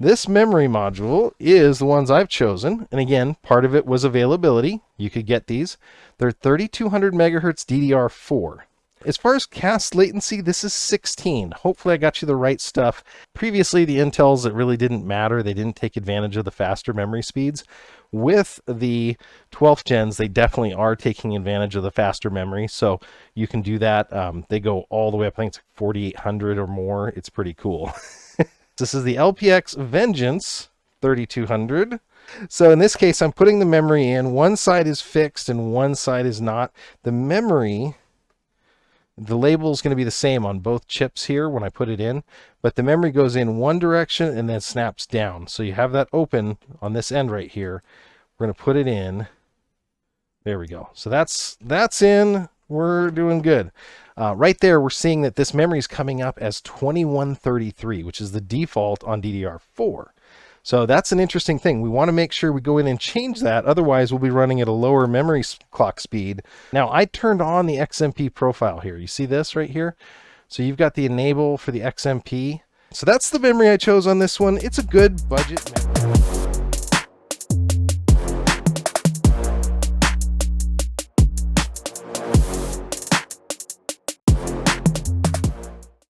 This memory module is the ones I've chosen. And again, part of it was availability. You could get these. They're 3200 megahertz DDR4. As far as cast latency, this is 16. Hopefully I got you the right stuff. Previously, the Intels, it really didn't matter. They didn't take advantage of the faster memory speeds. With the 12th gens, they definitely are taking advantage of the faster memory. So you can do that. They go all the way up, I think it's like 4800 or more. It's pretty cool. This is the LPX Vengeance 3200. So in this case, I'm putting the memory in. One side is fixed and one side is not. The memory, the label is going to be the same on both chips here when I put it in, but the memory goes in one direction and then snaps down. So you have that open on this end right here. We're going to put it in. There we go. So that's in. We're doing good. Right there, we're seeing that this memory is coming up as 2133, which is the default on DDR4. So that's an interesting thing. We want to make sure we go in and change that. Otherwise, we'll be running at a lower memory clock speed. Now, I turned on the XMP profile here. You see this right here? So you've got the enable for the XMP. So that's the memory I chose on this one. It's a good budget memory.